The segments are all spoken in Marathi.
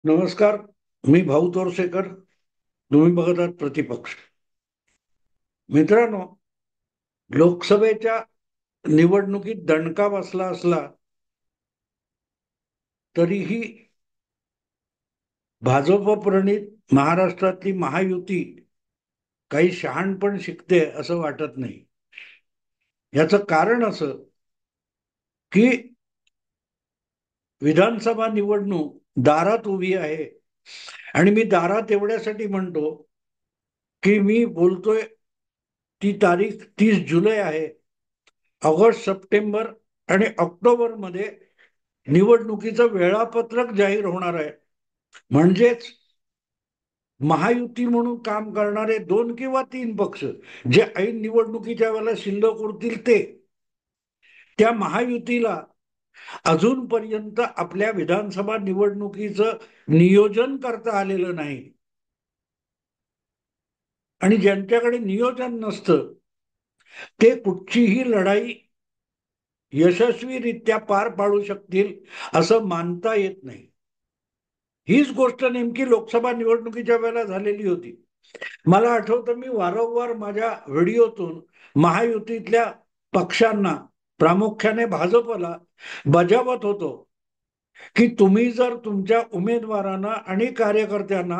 नमस्कार. मी भाऊ तोरसेकर. तुम्ही बघत आहात प्रतिपक्ष. मित्रांनो, लोकसभेच्या निवडणुकीत दणका बसला असला तरीही भाजप प्रणित महाराष्ट्रातली महायुती काही शहाणपण शिकते असं वाटत नाही. याचं कारण असं की विधानसभा निवडणूक दारात उभी आहे. आणि मी दारात एवढ्यासाठी म्हणतो की मी बोलतोय ती तारीख 30 जुलै आहे. ऑगस्ट, सप्टेंबर आणि ऑक्टोबर मध्ये निवडणुकीचं वेळापत्रक जाहीर होणार आहे. म्हणजेच महायुती म्हणून काम करणारे 2 किंवा 3 पक्ष जे ऐन निवडणुकीच्या वेळेला शिल्लक उरतील ते, त्या महायुतीला अजूनपर्यंत आपल्या विधानसभा निवडणुकीचं नियोजन करता आलेलं नाही. आणि ज्यांच्याकडे नियोजन नसतं ते कुठचीही लढाई यशस्वीरित्या पार पाडू शकतील असं मानता येत नाही. हीच गोष्ट नेमकी लोकसभा निवडणुकीच्या वेळेला झालेली होती. मला आठवतं, मी वारंवार माझ्या व्हिडिओतून महायुतीतल्या पक्षांना, प्रामुख्याने भाजपला बजावत होतो की तुम्ही जर तुमच्या उमेदवारांना आणि कार्यकर्त्यांना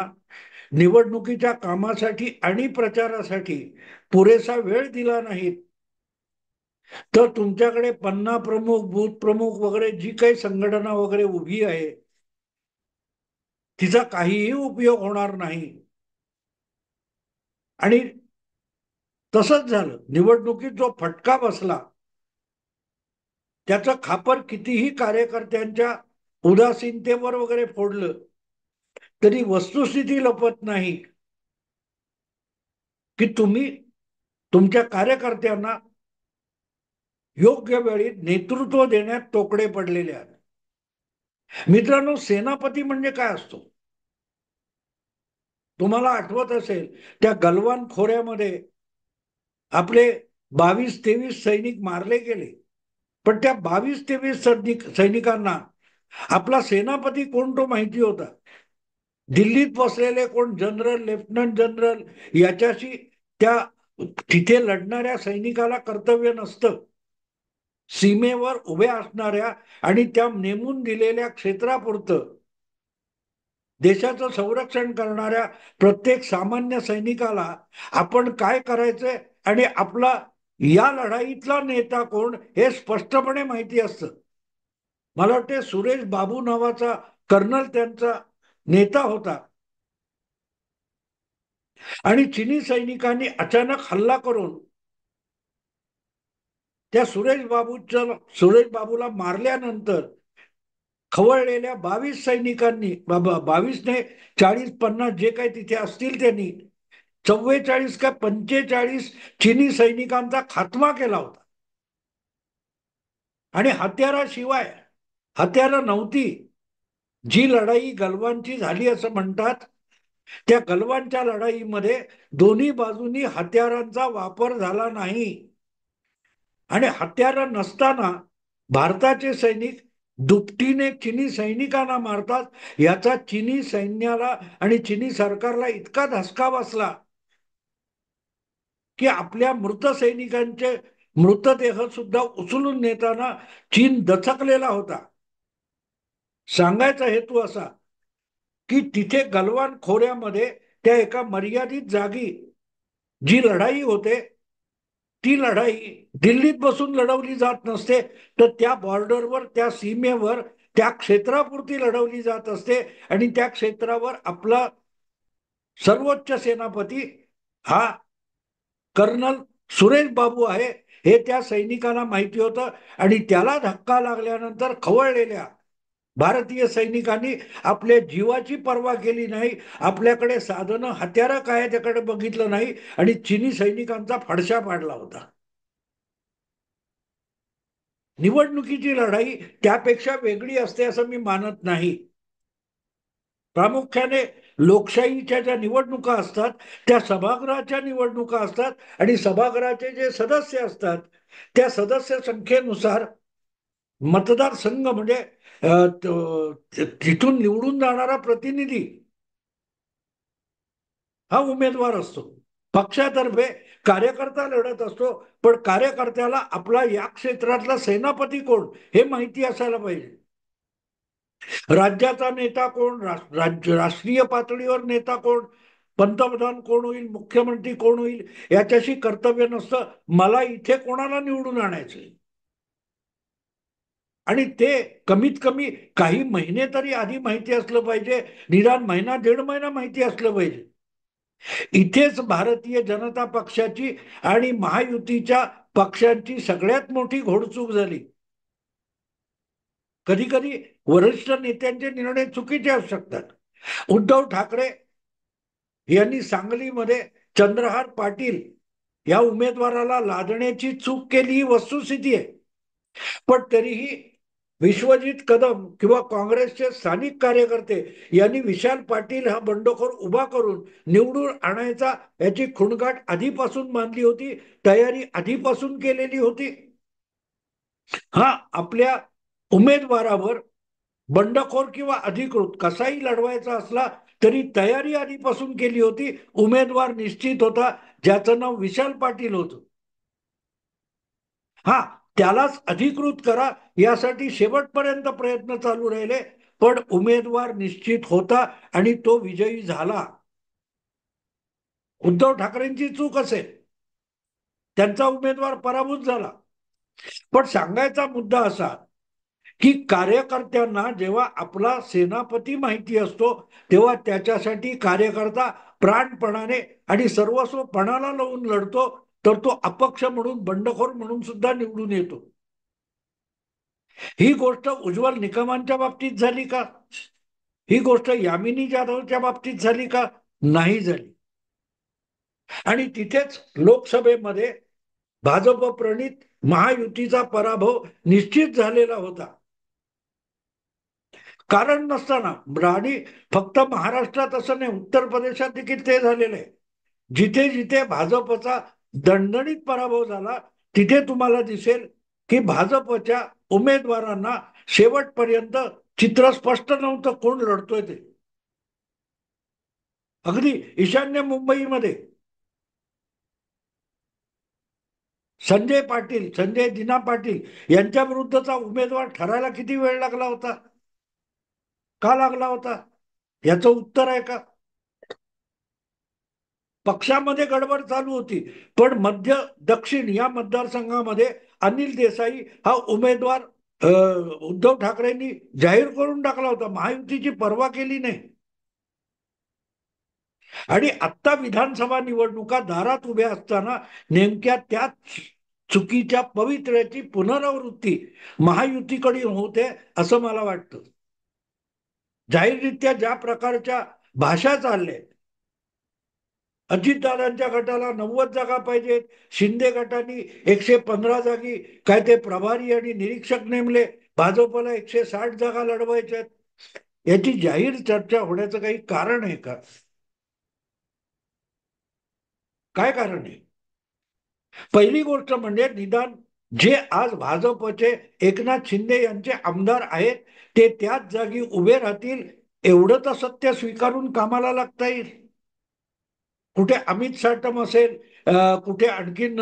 निवडणुकीच्या कामासाठी आणि प्रचारासाठी पुरेसा वेळ दिला नाही तर तुमच्याकडे पन्ना प्रमुख, बूथ प्रमुख वगैरे जी काही संघटना वगैरे उभी आहे तिचा काहीही उपयोग होणार नाही. आणि तसंच झालं. निवडणुकीत जो फटका बसला त्याचं खापर कितीही कार्यकर्त्यांच्या उदासीनतेवर वगैरे फोडलं तरी वस्तुस्थिती लपत नाही की तुम्ही तुमच्या कार्यकर्त्यांना योग्य वेळी नेतृत्व देण्यात तोकडे पडलेले आहेत. मित्रांनो, सेनापती म्हणजे काय असतो तुम्हाला आठवत असेल. त्या गलवान खोऱ्यामध्ये आपले 22-23 सैनिक मारले गेले. पण त्या 22-23 सैनिकांना आपला सेनापती कोण तो माहिती होता. दिल्लीत बसलेले कोण जनरल, लेफ्टनंट जनरल याच्याशी त्या तिथे लढणाऱ्या सैनिकाला कर्तव्य नसतं. सीमेवर उभ्या असणाऱ्या आणि त्या नेमून दिलेल्या क्षेत्रापुरतं देशाचं संरक्षण करणाऱ्या प्रत्येक सामान्य सैनिकाला आपण काय करायचंय आणि आपला या लढाईतला नेता कोण हे स्पष्टपणे माहिती असतं. मला वाटते सुरेश बाबू नावाचा कर्नल त्यांचा नेता होता. आणि चिनी सैनिकांनी अचानक हल्ला करून त्या सुरेश बाबूला मारल्यानंतर खवळलेल्या 22 सैनिकांनी, 22 ने 40-50 जे काही तिथे असतील त्यांनी 44 का 45 चिनी सैनिकांचा खात्मा केला होता. आणि हत्याराशिवाय, हत्यारं नव्हती. जी लढाई गलवानची झाली असं म्हणतात, त्या गलवानच्या लढाईमध्ये दोन्ही बाजूनी हत्यारांचा वापर झाला नाही. आणि हत्यारं नसताना भारताचे सैनिक दुपटीने चिनी सैनिकांना मारतात. याचा चिनी सैन्याला आणि चिनी सरकारला इतका धसका बसला की आपल्या मृत सैनिकांचे मृतदेह सुद्धा उचलून नेताना चीन दचकलेला होता. सांगायचा हेतू असा की तिथे गलवान खोऱ्यामध्ये त्या एका मर्यादित जागी जी लढाई होते ती लढाई दिल्लीत बसून लढवली जात नसते, तर त्या बॉर्डरवर, त्या सीमेवर, त्या क्षेत्रापुरती लढवली जात असते. आणि त्या क्षेत्रावर आपला सर्वोच्च सेनापती हा कर्नल सुरेश बाबू आहे हे त्या सैनिकांना माहिती होतं. आणि त्याला धक्का लागल्यानंतर खवळलेल्या भारतीय सैनिकांनी आपल्या जीवाची पर्वा केली नाही. आपल्याकडे साधनं, हत्यारं काय त्याकडे बघितलं नाही आणि चिनी सैनिकांचा फडशा पाडला होता. निवडणुकीची लढाई त्यापेक्षा वेगळी असते असं मी मानत नाही. प्रामुख्याने लोकशाहीच्या ज्या निवडणुका असतात त्या सभागृहाच्या निवडणुका असतात आणि सभागृहाचे जे सदस्य असतात त्या सदस्य संख्येनुसार मतदारसंघ म्हणजे तिथून निवडून जाणारा प्रतिनिधी हा उमेदवार असतो. पक्षातर्फे कार्यकर्ता लढत असतो, पण कार्यकर्त्याला आपला या क्षेत्रातला सेनापती कोण हे माहिती असायला पाहिजे. राज्याचा नेता कोण, राष्ट्रीय पातळीवर नेता कोण, पंतप्रधान कोण होईल, मुख्यमंत्री कोण होईल, याच्याशी कर्तव्य नसतं. मला इथे कोणाला निवडून आणायचंय, आणि ते कमीत कमी काही महिने तरी आधी माहिती असलं पाहिजे. निदान महिना दीड महिना माहिती असलं पाहिजे. इथेच भारतीय जनता पक्षाची आणि महायुतीच्या पक्षांची सगळ्यात मोठी घोडचूक झाली. कधी कधी वरिष्ठ नेत्यांचे निर्णय चुकीचे असू शकतात. उद्धव ठाकरे यांनी सांगलीमध्ये चंद्रहार पाटील या उमेदवाराला लादण्याची चूक केली, ही वस्तुस्थिती आहे. पण तरीही विश्वजित कदम किंवा काँग्रेसचे स्थानिक कार्यकर्ते यांनी विशाल पाटील हा बंडखोर उभा करून निवडून आणायचा याची खुणगाठ आधीपासून मानली होती, तयारी आधीपासून केलेली होती. हा आपल्या उमेदवारावर बंडखोर किंवा अधिकृत कसाही लढवायचा असला तरी तयारी आधीपासून केली होती. उमेदवार निश्चित होता, ज्याचं नाव विशाल पाटील होतं. हा, त्यालाच अधिकृत करा यासाठी शेवटपर्यंत प्रयत्न चालू राहिले, पण उमेदवार निश्चित होता आणि तो विजयी झाला. उद्धव ठाकरेंची चूक असेल, त्यांचा उमेदवार पराभूत झाला. पण सांगायचा मुद्दा असा की कार्यकर्त्यांना जेव्हा आपला सेनापती माहिती असतो, तेव्हा त्याच्यासाठी कार्यकर्ता प्राणपणाने आणि सर्वस्व पणाला लावून लढतो, तर तो अपक्ष म्हणून, बंडखोर म्हणून सुद्धा निवडून येतो. ही गोष्ट उज्ज्वल निकमांच्या बाबतीत झाली का? ही गोष्ट यामिनी जाधवच्या बाबतीत झाली का? नाही झाली. आणि तिथेच लोकसभेमध्ये भाजप प्रणित महायुतीचा पराभव निश्चित झालेला होता. कारण नसताना. आणि फक्त महाराष्ट्रात असं नाही, उत्तर प्रदेशात देखील ते झालेलं आहे. जिथे जिथे भाजपचा दणदणीत पराभव झाला, तिथे तुम्हाला दिसेल की भाजपच्या उमेदवारांना शेवटपर्यंत चित्र स्पष्ट नव्हतं कोण लढतोय ते. अगदी ईशान्य मुंबईमध्ये संजय पाटील, संजय दिना पाटील यांच्या विरुद्धचा उमेदवार ठरायला किती वेळ लागला होता? का लागला होता? याचं उत्तर आहे का? पक्षामध्ये गडबड चालू होती, पण मध्य दक्षिण या मतदारसंघामध्ये अनिल देसाई हा उमेदवार उद्धव ठाकरेंनी जाहीर करून टाकला होता, महायुतीची पर्वा केली नाही. आणि आत्ता विधानसभा निवडणुका दारात उभ्या असताना नेमक्या त्याच चुकीच्या पवित्र्याची पुनरावृत्ती महायुतीकडून होते असं मला वाटतं. जाहीररित्या ज्या प्रकारच्या भाषा चालल्या, अजितदादांच्या गटाला 90 जागा पाहिजेत, शिंदे गटाने 115 जागी काय ते प्रभारी आणि निरीक्षक नेमले, भाजपला 160 जागा लढवायच्यात, याची जाहीर चर्चा होण्याचं काही कारण आहे का? काय कारण आहे? पहिली गोष्ट म्हणजे निदान जे आज भाजपचे एकनाथ शिंदे यांचे आमदार आहेत ते त्याच जागी उभे राहतील, एवढं तर सत्य स्वीकारून कामाला लागता येईल. कुठे अमित साटम असेल, कुठे आणखीन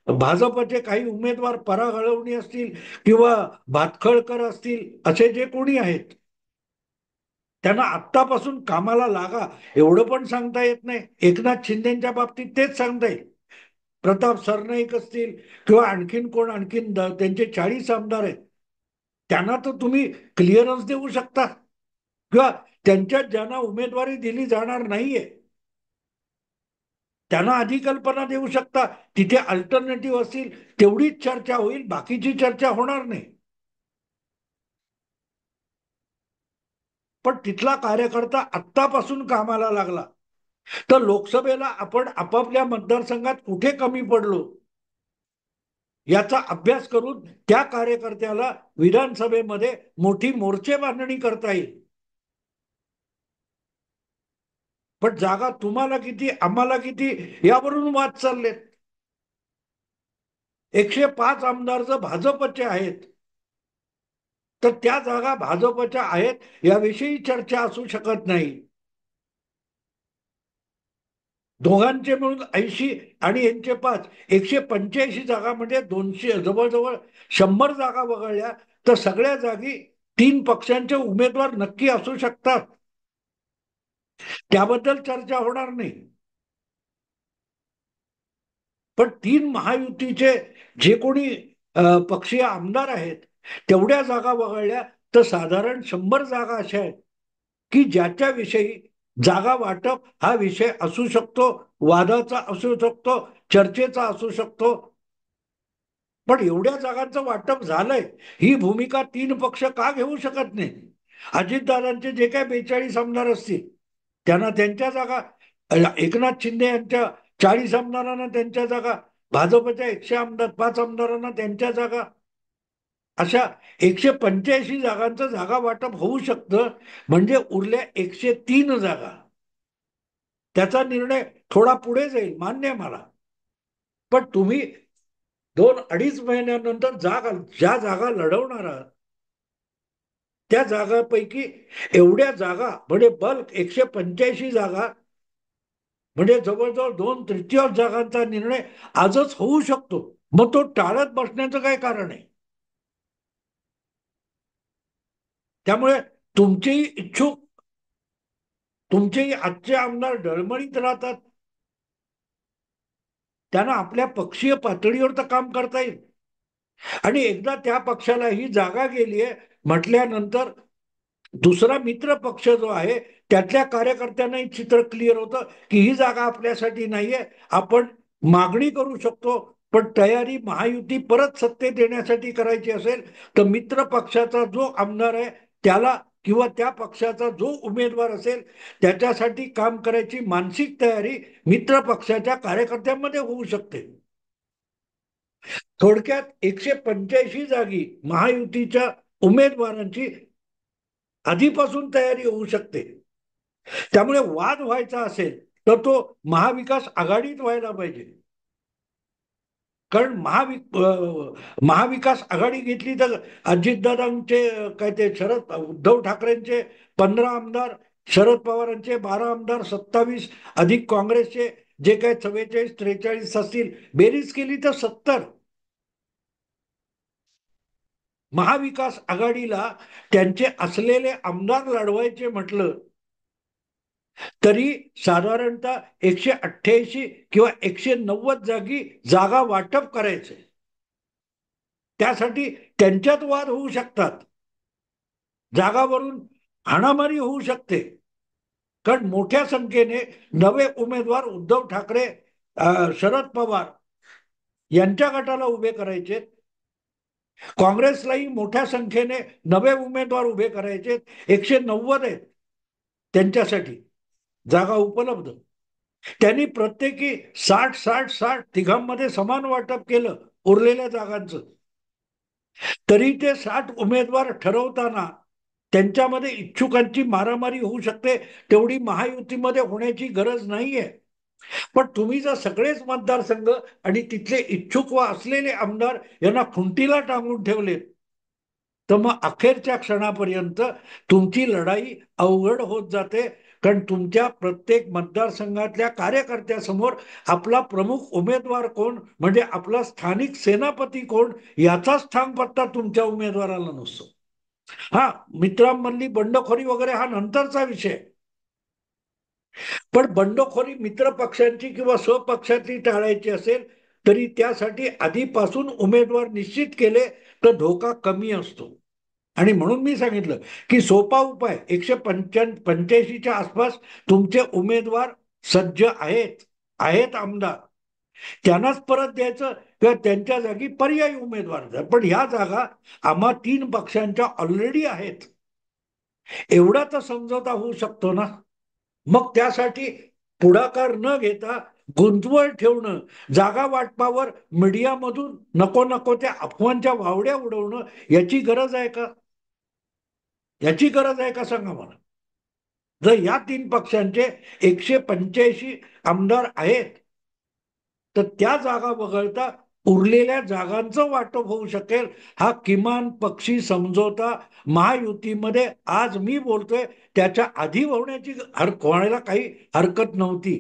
भाजपचे काही उमेदवार पराघळवणी असतील किंवा भातखळकर असतील, असे जे कोणी आहेत त्यांना आत्तापासून कामाला लागा एवढं पण सांगता येत नाही. एकनाथ शिंदेच्या बाबतीत तेच सांगता येईल. प्रताप सरनाईक असतील किंवा आणखीन कोण, आणखीन त्यांचे 40 आमदार आहेत, त्यांना तर तुम्ही क्लिअरन्स देऊ शकता किंवा त्यांच्यात ज्यांना उमेदवारी दिली जाणार नाहीये त्यांना आधी कल्पना देऊ शकता. तिथे अल्टरनेटिव्ह असतील तेवढीच चर्चा होईल, बाकीची चर्चा होणार नाही. पण तिथला कार्यकर्ता आत्तापासून कामाला लागला तर लोकसभेला आपण आपापल्या मतदारसंघात कुठे कमी पडलो याचा अभ्यास करून त्या कार्यकर्त्याला विधानसभेमध्ये मोठी मोर्चे बांधणी करता येईल. पण जागा तुम्हाला किती, आम्हाला किती, यावरून वाद चाललेत. 105 आमदार जर भाजपचे आहेत तर त्या जागा भाजपच्या आहेत याविषयी चर्चा असू शकत नाही. दोघांचे मिळून 80 आणि यांचे 5, 185 जागा म्हणजे 200, जवळजवळ 100 जागा वगळल्या तर सगळ्या जागी 3 पक्षांचे उमेदवार नक्की असू शकतात. त्याबद्दल चर्चा होणार नाही. पण 3 महायुतीचे जे कोणी पक्षीय आमदार आहेत तेवढ्या जागा वगळल्या तर साधारण 100 जागा अशा आहेत की ज्याच्याविषयी जागा वाटप हा विषय असू शकतो, वादाचा असू शकतो, चर्चेचा असू शकतो. पण एवढ्या जागांचं वाटप झालंय ही भूमिका 3 पक्ष का घेऊ शकत नाही? अजितदादांचे जे काही 42 आमदार असतील त्यांना त्यांच्या जागा, एकनाथ शिंदे यांच्या 40 आमदारांना त्यांच्या जागा, भाजपच्या 100 आमदार 5 आमदारांना त्यांच्या जागा, अशा 185 जागांचं जागा वाटप होऊ शकतं. म्हणजे उरल्या 103 जागा. त्याचा निर्णय थोडा पुढे जाईल, मान्य आहे मला. पण तुम्ही 2-2.5 महिन्यानंतर ज्या जागा लढवणार आहात त्या जागांपैकी एवढ्या जागा म्हणजे बल्क 185 जागा म्हणजे जवळजवळ 2/3 जागांचा निर्णय आजच होऊ शकतो. मग तो टाळत बसण्याचं काय कारण आहे? त्यामुळे तुमचेही इच्छुक, तुमचेही आजचे आमदार डळमळीत राहतात. त्यांना आपल्या पक्षीय पातळीवर तर काम करता येईल. आणि एकदा त्या पक्षाला ही जागा गेली आहे म्हटल्यानंतर दुसरा मित्र पक्ष जो आहे त्यातल्या कार्यकर्त्यांनाही चित्र क्लिअर होतं की ही जागा आपल्यासाठी नाहीये, आपण मागणी करू शकतो. पण तयारी महायुती परत सत्तेत येण्यासाठी करायची असेल तर मित्र पक्षाचा जो आमदार आहे त्याला किंवा त्या पक्षाचा जो उमेदवार असेल त्याच्यासाठी काम करायची मानसिक तयारी मित्र पक्षाच्या कार्यकर्त्यांमध्ये होऊ शकते. थोडक्यात 185 जागी महायुतीच्या उमेदवारांची आधीपासून तयारी होऊ शकते. त्यामुळे वाद व्हायचा असेल तर तो महाविकास आघाडीत व्हायला पाहिजे. कारण महाविकास आघाडी घेतली तर अजितदादांचे काय ते उद्धव ठाकरेंचे 15 आमदार, शरद पवारांचे 12 आमदार, 27 अधिक काँग्रेसचे जे काय 44-43 असतील, बेरीज केली तर 70. महाविकास आघाडीला त्यांचे असलेले आमदार लढवायचे म्हटलं तरी साधारणतः 188 किंवा 190 जागी जागा वाटप करायचे. त्यासाठी त्यांच्यात वाद होऊ शकतात, जागावरून हाणामारी होऊ शकते. कारण मोठ्या संख्येने नवे उमेदवार उद्धव ठाकरे, शरद पवार यांच्या गटाला उभे करायचे. काँग्रेसलाही मोठ्या संख्येने नवे उमेदवार उभे करायचे. 190 आहेत त्यांच्यासाठी जागा उपलब्ध. त्यांनी प्रत्येकी 60-60-60 तिघांमध्ये समान वाटप केलं उरलेल्या जागांचं. तरी ते 60 उमेदवार ठरवताना त्यांच्यामध्ये इच्छुकांची मारामारी होऊ शकते. तेवढी महायुतीमध्ये होण्याची गरज नाहीये. पण तुम्ही जर सगळेच मतदारसंघ आणि तिथले इच्छुक व असलेले आमदार यांना खुंटीला टांगून ठेवले तर मग अखेरच्या क्षणापर्यंत तुमची लढाई अवघड होत जाते. कारण तुमच्या प्रत्येक मतदारसंघातल्या कार्यकर्त्यासमोर आपला प्रमुख उमेदवार कोण म्हणजे आपला स्थानिक सेनापती कोण याचाच ठामपत्ता तुमच्या उमेदवाराला नसतो. हा, मित्रांमधली बंडखोरी वगैरे हा नंतरचा विषय. पण बंडखोरी मित्र पक्षांची किंवा स्वपक्षातली टाळायची असेल तरी त्यासाठी आधीपासून उमेदवार निश्चित केले तर धोका कमी असतो. आणि म्हणून मी सांगितलं की सोपा उपाय 185च्या आसपास तुमचे उमेदवार सज्ज आहेत, आहेत आमदार, त्यांनाच परत द्यायचं किंवा त्यांच्या जागी पर्यायी उमेदवार द्या. पण ह्या जागा आम्हा 3 पक्षांच्या ऑलरेडी आहेत एवढा तर समझोता होऊ शकतो ना. मग त्यासाठी पुढाकार न घेता गुंतवण ठेवणं, जागा वाटपावर मीडियामधून नको नको त्या अफवांच्या वावड्या उडवणं याची गरज आहे का? याची गरज आहे का सांगा मला. जर या 3 पक्षांचे 185 आमदार आहेत तर त्या जागा वगळता उरलेल्या जागांचं वाटप होऊ शकेल, हा किमान पक्षी समझोता महायुतीमध्ये आज मी बोलतोय त्याच्या आधी होण्याची कोणाला काही हरकत नव्हती.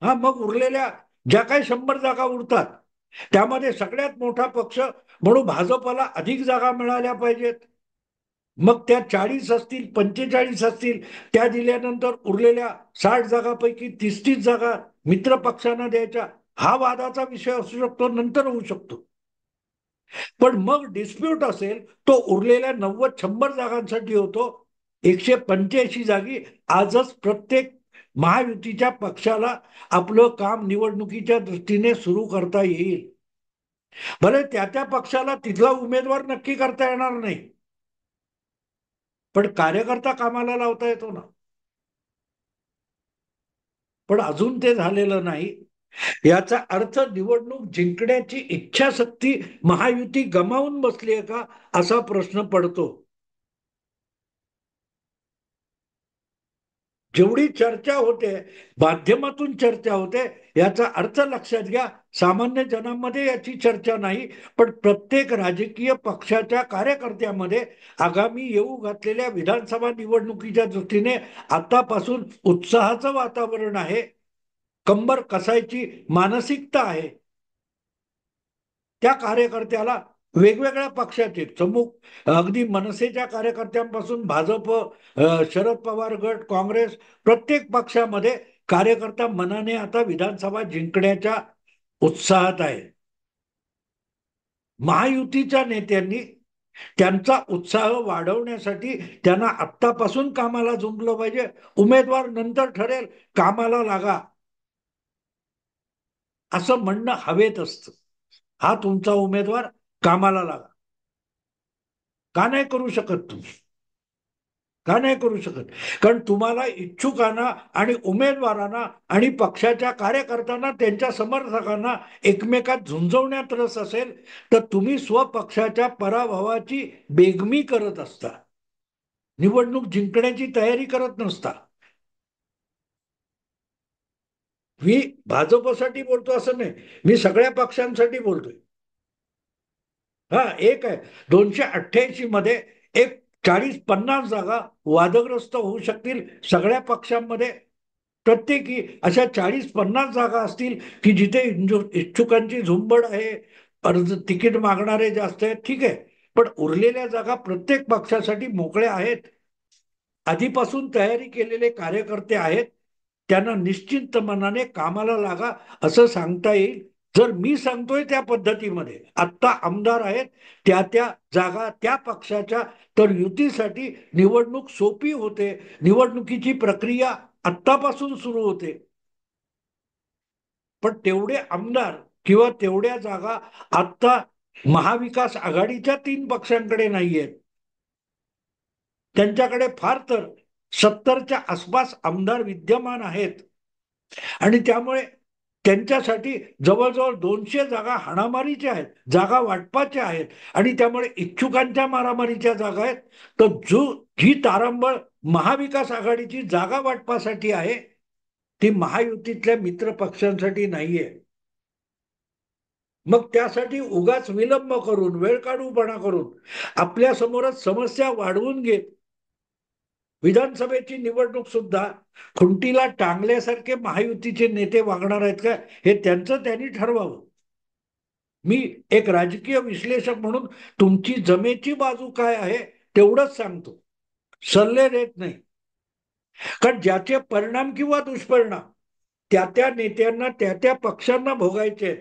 हा, मग उरलेल्या ज्या काही 100 जागा उरतात त्यामध्ये सगळ्यात मोठा पक्ष म्हणून भाजपला अधिक जागा मिळाल्या पाहिजेत. मग त्या 40 असतील 45 असतील त्या दिल्यानंतर उरलेल्या 60 जागापैकी 30 जागा मित्र पक्षांना द्यायच्या, हा वादाचा विषय असू शकतो, नंतर होऊ शकतो. पण मग डिस्प्यूट असेल तो उरलेल्या 90-100 जागांसाठी होतो. 185 जागी आजच प्रत्येक महायुतीच्या पक्षाला आपलं काम निवडणुकीच्या दृष्टीने सुरू करता येईल. भले त्या पक्षाला तिथला उमेदवार नक्की करता येणार नाही, पण कार्यकर्ता कामाला लावता येतो ना. पण अजून ते झालेलं नाही. याचा अर्थ निवडणूक जिंकण्याची इच्छाशक्ती महायुती गमावून बसली आहे का, असा प्रश्न पडतो. जेवढी चर्चा होते, माध्यमातून चर्चा होते, याचा अर्थ लक्षात घ्या, सामान्य जनामध्ये याची चर्चा नाही, पण प्रत्येक राजकीय पक्षाच्या कार्यकर्त्यामध्ये आगामी येऊ घातलेल्या विधानसभा निवडणुकीच्या दृष्टीने आतापासून उत्साहाचं वातावरण आहे, कंबर कसायची मानसिकता आहे. त्या कार्यकर्त्याला वेगवेगळ्या पक्षाचे प्रमुख अगदी मनसेच्या कार्यकर्त्यांपासून भाजप, शरद पवार गट, काँग्रेस, प्रत्येक पक्षामध्ये कार्यकर्ता मनाने आता विधानसभा जिंकण्याच्या उत्साहात आहे. महायुतीच्या नेत्यांनी त्यांचा उत्साह वाढवण्यासाठी त्यांना आत्तापासून कामाला जुंपलं पाहिजे. उमेदवार नंतर ठरेल, कामाला लागा, असं म्हणणं हवेत असतं. हा तुमचा उमेदवार, कामाला लागा. का नाही करू शकत तुम्ही? का नाही करू शकत? कारण तुम्हाला इच्छुकांना आणि उमेदवारांना आणि पक्षाच्या कार्यकर्त्यांना, त्यांच्या समर्थकांना एकमेकात झुंजवण्यात रस असेल तर तुम्ही स्वपक्षाच्या पराभवाची बेगमी करत असता, निवडणूक जिंकण्याची तयारी करत नसता. मी भाजपसाठी बोलतो असं नाही, मी सगळ्या पक्षांसाठी बोलतोय. हा, एक आहे 288 मध्ये एक 40-50 जागा वादग्रस्त होऊ शकतील सगळ्या पक्षांमध्ये. प्रत्येकी अशा 40-50 जागा असतील की जिथे इच्छुकांची झुंबड आहे, अर्ज तिकीट मागणारे जास्त आहेत, ठीक आहे. पण उरलेल्या जागा प्रत्येक पक्षासाठी मोकळ्या आहेत. आधीपासून तयारी केलेले कार्यकर्ते आहेत, त्यांना निश्चित मनाने कामाला लागा असं सांगता येईल. जर मी सांगतोय त्या पद्धतीमध्ये आत्ता आमदार आहेत त्या त्या जागा त्या पक्षाच्या, तर युतीसाठी निवडणूक सोपी होते. निवडणुकीची प्रक्रिया आत्तापासून सुरू होते. पण तेवढे आमदार किंवा तेवढ्या जागा आत्ता महाविकास आघाडीच्या 3 पक्षांकडे नाहीयेत. त्यांच्याकडे फार तर 70च्या आसपास आमदार विद्यमान आहेत आणि त्यामुळे त्यांच्यासाठी जवळजवळ 200 जागा हाणामारीच्या आहेत, जागा वाटपाच्या आहेत आणि त्यामुळे इच्छुकांच्या मारामारीच्या जागा आहेत. तर जी तारांबळ महाविकास आघाडीची जागा वाटपासाठी आहे ती महायुतीतल्या मित्र पक्षांसाठी नाहीये. मग त्यासाठी उगाच विलंब करून, वेळ काढूपणा करून, आपल्या समोरच समस्या वाढवून घेत विधानसभेची निवडणूक सुद्धा खुंटीला टांगल्यासारखे महायुतीचे नेते वागणार आहेत का, हे त्यांचं त्यांनी ठरवावं. मी एक राजकीय विश्लेषक म्हणून तुमची जमेची बाजू काय आहे तेवढंच सांगतो, सल्ले देत नाही. कारण ज्याचे परिणाम किंवा दुष्परिणाम त्या त्या नेत्यांना, त्या त्या पक्षांना भोगायचे,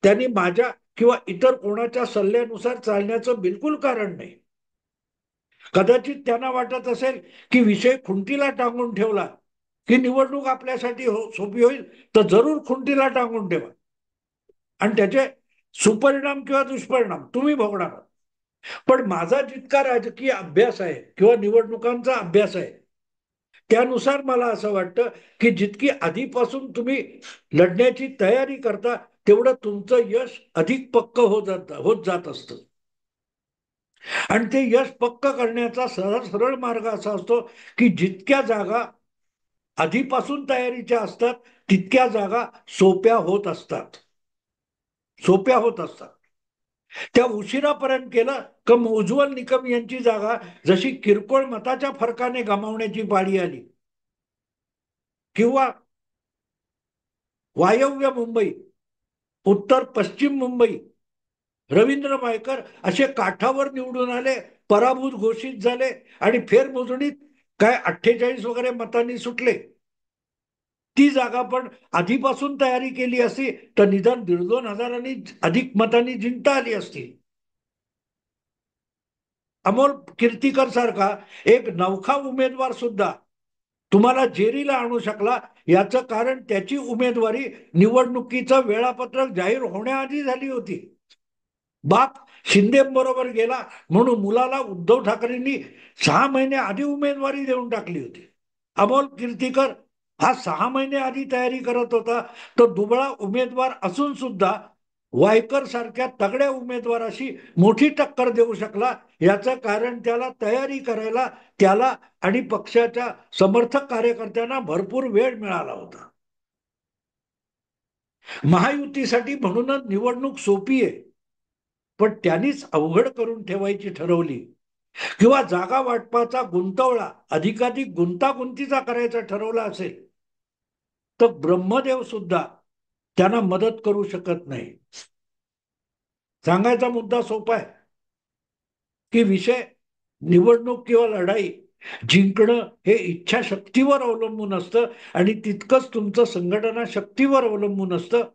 त्यांनी माझ्या किंवा इतर कोणाच्या सल्ल्यानुसार चालण्याचं बिलकुल कारण नाही. कदाचित त्यांना वाटत असेल की विषय खुंटीला टांगून ठेवला की निवडणूक आपल्यासाठी सोपी होईल, तर जरूर खुंटीला टांगून ठेवा आणि त्याचे सुपरिणाम किंवा दुष्परिणाम तुम्ही भोगणार. पण माझा जितका राजकीय अभ्यास आहे किंवा निवडणुकांचा अभ्यास आहे त्यानुसार मला असं वाटतं की जितकी आधीपासून तुम्ही लढण्याची तयारी करता तेवढं तुमचं यश अधिक पक्क होत जात असतं. आणि ते यश पक्क करण्याचा सरळ सरळ मार्ग असा असतो की जितक्या जागा आधीपासून तयारीच्या असतात तितक्या जागा सोप्या होत असतात. सोप्या होत असतात. त्या उशिरापर्यंत केलं का उज्ज्वल निकम यांची जागा जशी किरकोळ मताच्या फरकाने गमावण्याची पाळी आली, किंवा वायव्य मुंबई, उत्तर पश्चिम मुंबई, रवींद्र मायकर असे काठावर निवडून आले, पराभूत घोषित झाले आणि फेरमोजणीत काय 48 वगैरे मतांनी सुटले. ती जागा पण आधीपासून तयारी केली असती तर निदान 1,500-2 हजारांनी अधिक मतांनी जिंकता आली असती. अमोल कीर्तीकर सारखा एक नवखा उमेदवार सुद्धा तुम्हाला जेरीला आणू शकला, याचं कारण त्याची उमेदवारी निवडणुकीचं वेळापत्रक जाहीर होण्याआधी झाली होती. बाप शिंदेबरोबर गेला म्हणून मुलाला उद्धव ठाकरेंनी 6 महिने आधी उमेदवारी देऊन टाकली होती. अमोल कीर्तीकर हा 6 महिने आधी तयारी करत होता, तो दुबळा उमेदवार असून सुद्धा वायकर सारख्या तगड्या उमेदवाराशी मोठी टक्कर देऊ शकला. याचं कारण त्याला तयारी करायला, त्याला आणि पक्षाच्या समर्थक कार्यकर्त्यांना भरपूर वेळ मिळाला होता. महायुतीसाठी म्हणूनच निवडणूक सोपी आहे, पण त्यांनीच अवघड करून ठेवायची ठरवली, किंवा जागा वाटपाचा गुंतवळा अधिकाधिक गुंतागुंतीचा करायचा ठरवला असेल तर ब्रह्मदेव सुद्धा त्यांना मदत करू शकत नाही. सांगायचा मुद्दा सोपा आहे की विषय निवडणूक किंवा लढाई जिंकणं हे इच्छाशक्तीवर अवलंबून असतं आणि तितकंच तुमचं संघटना शक्तीवर अवलंबून असतं.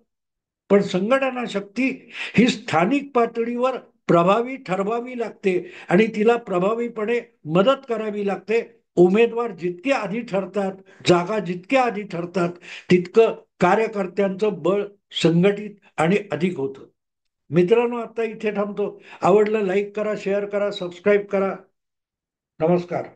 पण संघटना शक्ती ही स्थानिक पातळीवर प्रभावी ठरवावी लागते आणि तिला प्रभावीपणे मदत करावी लागते. उमेदवार जितके आधी ठरतात, जागा जितक्या आधी ठरतात, तितकं कार्यकर्त्यांचं बळ संघटित आणि अधिक होतं. मित्रांनो, आता इथे थांबतो. आवडलं लाईक करा, शेअर करा, सबस्क्राईब करा. नमस्कार.